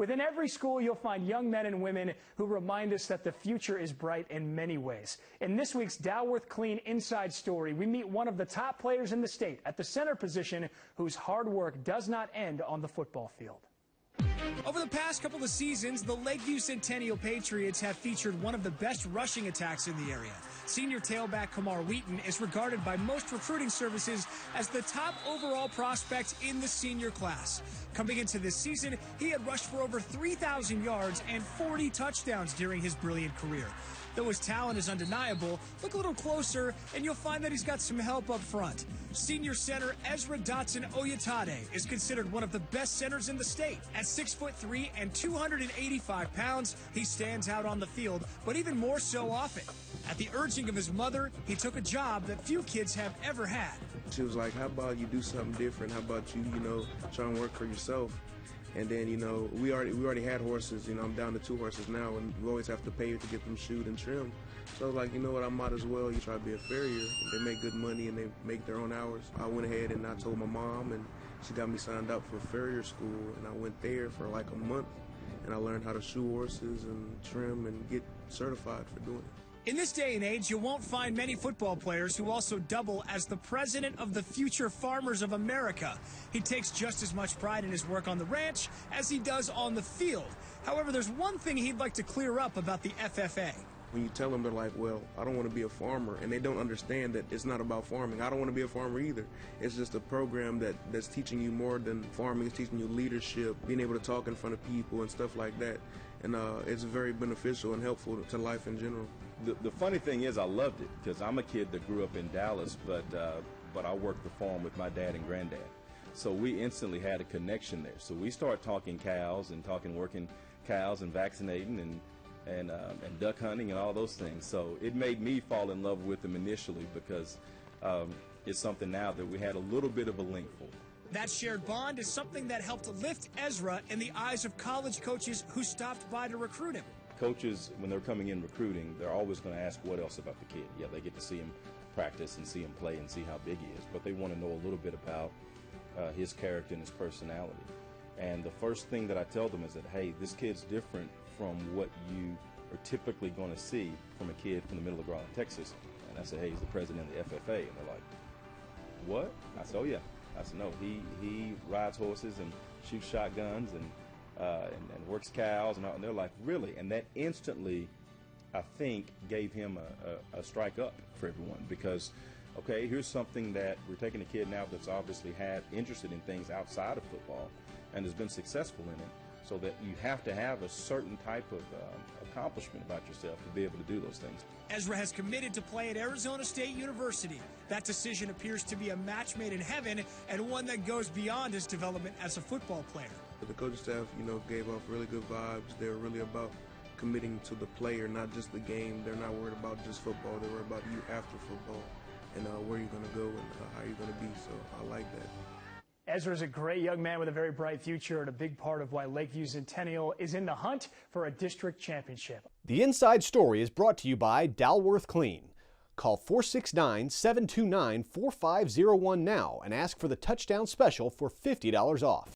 Within every school, you'll find young men and women who remind us that the future is bright in many ways. In this week's Dalworth Clean Inside Story, we meet one of the top players in the state at the center position whose hard work does not end on the football field. Over the past couple of seasons, the Lakeview Centennial Patriots have featured one of the best rushing attacks in the area. Senior tailback Kamar Wheaton is regarded by most recruiting services as the top overall prospect in the senior class. Coming into this season, he had rushed for over 3,000 yards and 40 touchdowns during his brilliant career. Though his talent is undeniable, look a little closer and you'll find that he's got some help up front. Senior center Ezra Oyetade is considered one of the best centers in the state. At 6'3" and 285 pounds, he stands out on the field, but even more so often. At the urging of his mother, he took a job that few kids have ever had. She was like, how about you do something different? How about you, try and work for yourself? And then, we already had horses. I'm down to 2 horses now, and you always have to pay to get them shoed and trimmed. So I was like, you know what, I might as well try to be a farrier. They make good money and they make their own hours. I went ahead and I told my mom, and she got me signed up for farrier school, and I went there for like a month, and I learned how to shoe horses and trim and get certified for doing it. In this day and age, you won't find many football players who also double as the president of the Future Farmers of America. He takes just as much pride in his work on the ranch as he does on the field. However, there's one thing he'd like to clear up about the FFA. When you tell them, they're like, well, I don't want to be a farmer, and they don't understand that it's not about farming. I don't want to be a farmer either. It's just a program that's teaching you more than farming. It's teaching you leadership, being able to talk in front of people and stuff like that. And it's very beneficial and helpful to life in general. The funny thing is I loved it because I'm a kid that grew up in Dallas, but I worked the farm with my dad and granddad. So we instantly had a connection there. So we started talking cows and working cows and vaccinating and duck hunting and all those things. So it made me fall in love with them initially because it's something now that we had a little bit of a link for. That shared bond is something that helped lift Ezra in the eyes of college coaches who stopped by to recruit him. Coaches, when they're coming in recruiting, they're always going to ask what else about the kid. Yeah, they get to see him practice and see him play and see how big he is, but they want to know a little bit about his character and his personality. And the first thing that I tell them is that, hey, this kid's different from what you are typically going to see from a kid from the middle of Garland, Texas. And I said, hey, he's the president of the FFA. And they're like, what? I said, oh, yeah. I said, no, he rides horses and shoots shotguns and works cows, and they're like, really? And that instantly, I think, gave him a strike up for everyone because, okay, here's something that we're taking a kid now that's obviously interested in things outside of football and has been successful in it, so that you have to have a certain type of accomplishment about yourself to be able to do those things. Ezra has committed to play at Arizona State University. That decision appears to be a match made in heaven and one that goes beyond his development as a football player. The coaching staff, gave off really good vibes. They're really about committing to the player, not just the game. They're not worried about just football. They're worried about you after football and where you're going to go and how you're going to be. So I like that. Ezra's a great young man with a very bright future and a big part of why Lakeview Centennial is in the hunt for a district championship. The Inside Story is brought to you by Dalworth Clean. Call 469-729-4501 now and ask for the touchdown special for $50 off.